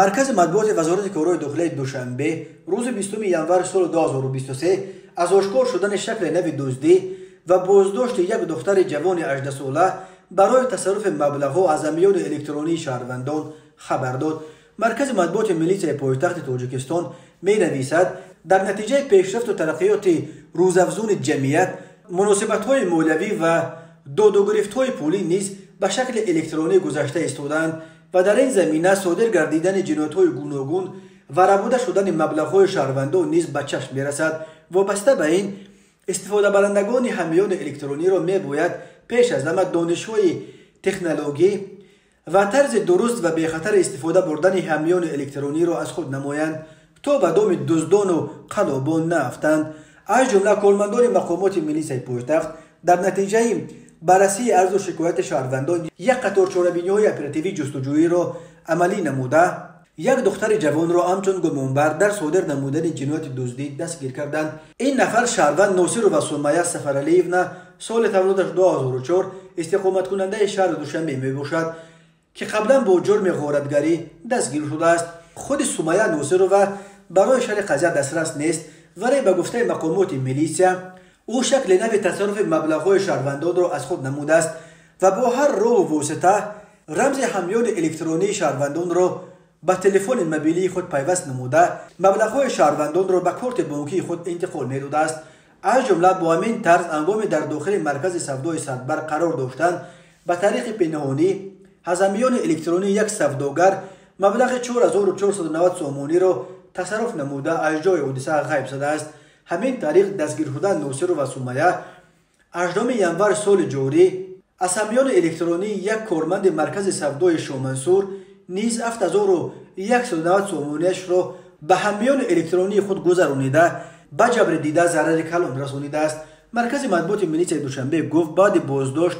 مرکز مطبوعات وزارت کارهای داخلی دوشنبه روز 20 ژانویه سال 2023 از آشکار شدن شکل نو دزدی و بازداشت یک دختر جوان 18 ساله برای تصرف مبلغ‌ها از امیال الکترونی شهروندان خبر داد. مرکز مطبوعات میلیسیای پایتخت تاجیکستان می نویسد در نتیجه پیشرفت و ترقیات روزافزون جمعیت، مناسبت‌های مالیوی و داد و گرفت‌های پولی نیز به شکل الکترونی گذشته ایستادند و در این زمینه صادر گردیدن جنایت‌های گوناگون و ربوده شدن مبلغ‌های شهروندان نیز به چشم می‌رسد. وابسته به این استفاده برندگان حامیان الکترونی را می‌باید پیش از همه دانش‌های تکنولوژی و طرز درست و بی‌خطر استفاده بردن حامیان الکترونی را از خود نمایند تا به دام دزدان و قلابان نیفتند. از جمله کارمندان مقامات میلیسیای پایتخت در نتیجه بررسی عرض و شکایت شهروندان یک قطار چاره‌بینی‌های اپراتیوی جستجویی را عملی نموده یک دختر جوان را همچون گمانبر در صادر نمودن جنایت دزدی دستگیر کردند. این نفر شهروند ناصر و سمیه سفرعلیونا سال تولدش 2004 استقامت کننده شهر دوشنبه می باشد که قبلا با جرم غارتگری دستگیر شده است. خود سمیه ناصر و برای شرح قضیه دسترس نیست، ولی به گفته مقامات میلیسیا او شکل نو تصرف مبلغ‌های شهروندان را از خود نموده است و با هر راه و واسطه رمز حامیان الکترونی شهروندان را به تلفن موبیلی خود پیوست نموده مبلغ‌های شهروندان را به کارت بانکی خود انتقال می‌داده است. از جمله با همین طرز هنگام در داخل مرکز سودای صدبر قرار داشتند به طریق پنهانی از حامیان الکترونی یک سوداگر مبلغ 4490 سومانی را تصرف نموده از جای حادثه غیب شده است. همین طریق دستگیر شده ناصر و سمیه 18 ژانویه سال جاری از حامیان الکترونی یک کارمند مرکز سودای شامنصور نیز 7190 سومانیش را به حامیان الکترونی خود گذرانیده به جبر دیده ضرر کلان رسانیده است. مرکز مطبوعات میلیسیای دوشنبه گفت بعد بازداشت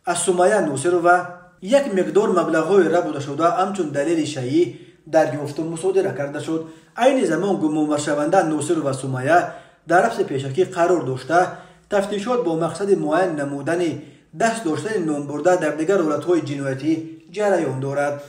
از سمیه ناصر و یک مقدار مبلغ‌های ربوده شده همچون دلیل شیعی دریافت و مصادره کرده شد. عین زمان گمانبر شونده ناصر و سمیه در حبس پیشکی قرار داشته تفتیشات با مقصد معین نمودن دست داشتن نام برده در دیگر حالت‌های جنایتی جریان دارد.